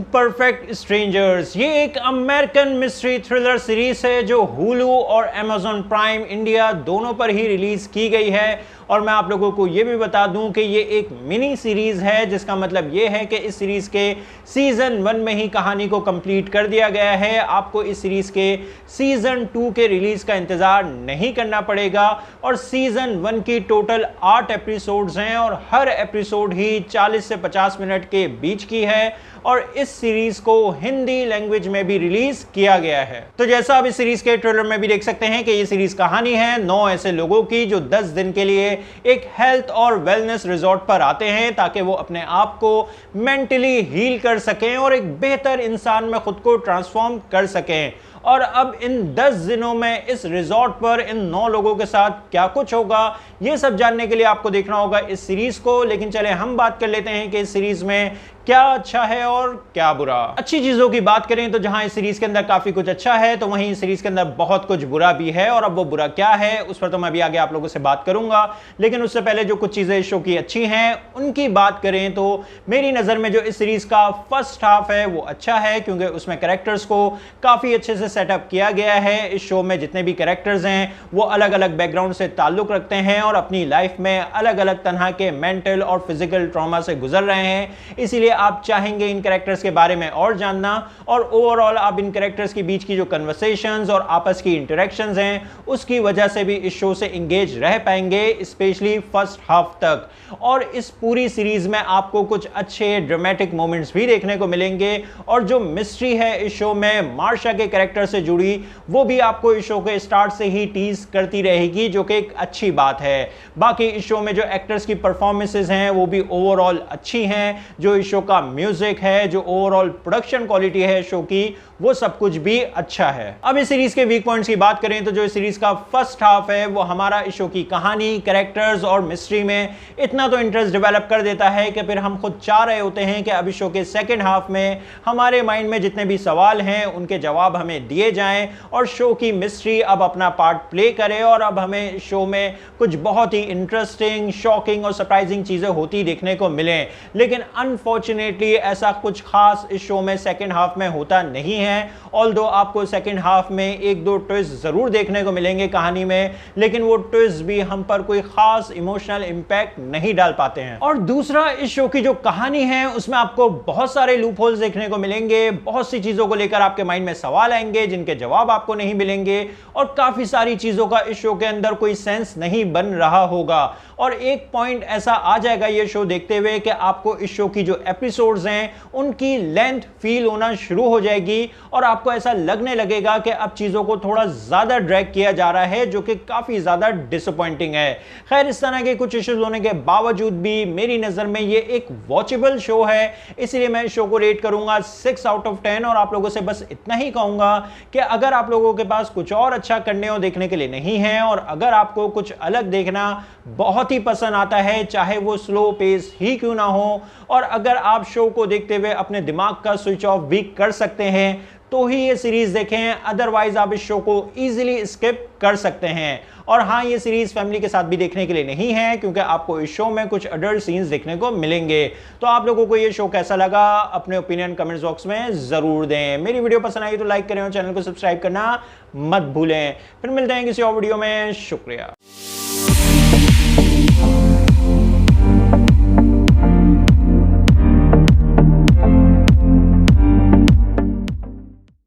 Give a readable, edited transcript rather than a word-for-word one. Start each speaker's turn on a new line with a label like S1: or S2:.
S1: Imperfect strangers ये एक American mystery thriller series है जो हुलू और अमेज़न प्राइम इंडिया दोनों पर ही रिलीज की गई है। और मैं आप लोगों को ये भी बता दूं कि ये एक मिनी सीरीज है, जिसका मतलब ये है कि इस सीरीज के सीजन 1 में ही कहानी को कंप्लीट कर दिया गया है। आपको इस सीरीज के सीजन 2 के रिलीज का इंतजार नहीं करना पड़ेगा। और सीजन 1 की टोटल 8 एपिसोड्स हैं और हर एपिसोड ही 40 से 50 मिनट के बीच की है और इस सीरीज को हिंदी लैंग्वेज में भी रिलीज किया गया है। तो जैसा आप इस सीरीज के ट्रेलर में भी देख सकते हैं कि ये सीरीज कहानी है 9 ऐसे लोगों की जो 10 दिन के लिए एक हेल्थ और वेलनेस रिजॉर्ट पर आते हैं ताकि वो अपने आप को मेंटली हील कर सकें और एक बेहतर इंसान में खुद को ट्रांसफॉर्म कर सकें। और अब इन 10 दिनों में इस रिजॉर्ट पर इन 9 लोगों के साथ क्या कुछ होगा, यह सब जानने के लिए आपको देखना होगा इस सीरीज को। लेकिन चले हम बात कर लेते हैं कि इस सीरीज में क्या अच्छा है और क्या बुरा। अच्छी चीजों की बात करें तो जहां इस सीरीज के अंदर काफी कुछ अच्छा है, तो वहीं इस सीरीज के अंदर बहुत कुछ बुरा भी है। और अब वो बुरा क्या है उस पर तो मैं अभी आगे आप लोगों से बात करूंगा। लेकिन उससे पहले जो कुछ चीजें इस शो की अच्छी हैं उनकी बात करें तो मेरी नजर में जो इस सीरीज का फर्स्ट हाफ है वो अच्छा है, क्योंकि उसमें कैरेक्टर्स को काफी अच्छे से सेटअप किया गया है। इस शो में जितने भी कैरेक्टर्स हैं वो अलग अलग बैकग्राउंड से ताल्लुक रखते हैं और अपनी लाइफ में अलग अलग तरह के मेंटल और फिजिकल ट्रॉमा से गुजर रहे हैं। इसीलिए आप चाहेंगे इन कैरेक्टर्स के बारे में और जानना, और ओवरऑल आप इन कैरेक्टर्स के बीच की जो कन्वर्सेशंस और आपस की इंटरेक्शंस हैं उसकी वजह से भी इस शो से इंगेज रह पाएंगे, स्पेशली फर्स्ट हाफ तक। और इस पूरी सीरीज में आपको कुछ अच्छे ड्रामेटिक मोमेंट्स भी देखने को मिलेंगे। और जो मिस्ट्री है इस शो में मार्शा के कैरेक्टर से जुड़ी, वो भी आपको इस शो के स्टार्ट से ही टीज करती रहेगी, जो कि एक अच्छी बात है। बाकी इस शो में जो एक्टर्स की परफॉर्मेंसेस हैं वो भी ओवरऑल अच्छी हैं। जो इस शो का म्यूजिक है, जो ओवरऑल प्रोडक्शन क्वालिटी है शो की, वो सब कुछ भी अच्छा है। अब इस सीरीज के वीक पॉइंट्स की बात करें तो जो इस सीरीज का फर्स्ट हाफ है वो हमारा इस शो की कहानी, कैरेक्टर्स और मिस्ट्री में इतना तो इंटरेस्ट डेवलप कर देता है कि फिर हम खुद चाह रहे होते हैं कि अब इस शो के सेकंड हाफ में हमारे माइंड में जितने भी सवाल हैं उनके जवाब हमें दिए जाएं और शो की मिस्ट्री अब अपना पार्ट प्ले करे और अब हमें शो में कुछ बहुत ही इंटरेस्टिंग, शॉकिंग और सरप्राइजिंग चीजें होती देखने को मिलें। लेकिन अनफॉर्चुनेटली ऐसा कुछ खास इस शो में सेकंड हाफ में होता नहीं है। ऑल्दो आपको सेकंड हाफ में एक दो ट्विस्ट जरूर देखने को मिलेंगे कहानी में, लेकिन वो ट्विस्ट भी हम पर कोई खास इमोशनल इंपैक्ट नहीं डाल पाते हैं। और दूसरा, इस शो की जो कहानी है उसमें आपको बहुत सारे लूप होल्स देखने को मिलेंगे, बहुत सी चीजों को लेकर आपके माइंड में सवाल आएंगे जिनके जवाब आपको नहीं मिलेंगे, और काफी सारी चीजों का इस शो के अंदर कोई सेंस नहीं बन रहा होगा। और एक पॉइंट ऐसा आ जाएगा ये शो देखते हुए कि आपको इस शो की जो एपिसोड्स हैं उनकी लेंथ फील होना शुरू हो जाएगी और आपको ऐसा लगने लगेगा कि अब चीजों को थोड़ा ज्यादा ड्रैग किया जा रहा है, जो कि काफी ज्यादा डिसअपॉइंटिंग है। खैर, इस तरह के कुछ इश्यूज होने के बावजूद भी मेरी नजर में ये एक वॉचेबल शो है, इसलिए मैं इस शो को रेट करूंगा 6 आउट ऑफ 10। और आप लोगों से बस इतना ही कहूंगा कि अगर आप लोगों के पास कुछ और अच्छा करने और देखने के लिए नहीं है, और अगर आपको कुछ अलग देखना बहुत ही पसंद आता है, चाहे वो स्लो पेस ही क्यों ना हो, और अगर आप शो को देखते हुए अपने दिमाग का स्विच ऑफ भी कर सकते हैं तो ही ये सीरीज देखें, अदरवाइज आप इस शो को इजीली स्किप कर सकते हैं। और हाँ, ये सीरीज फैमिली के साथ भी देखने के लिए नहीं है, क्योंकि आपको इस शो में कुछ अडल्ट सीन्स देखने को मिलेंगे। तो आप लोगों को ये शो कैसा लगा अपने ओपिनियन कमेंट्स बॉक्स में जरूर दें। मेरी वीडियो पसंद आई तो लाइक करें और चैनल को सब्सक्राइब करना मत भूलें। फिर मिलते हैं किसी और वीडियो में। शुक्रिया।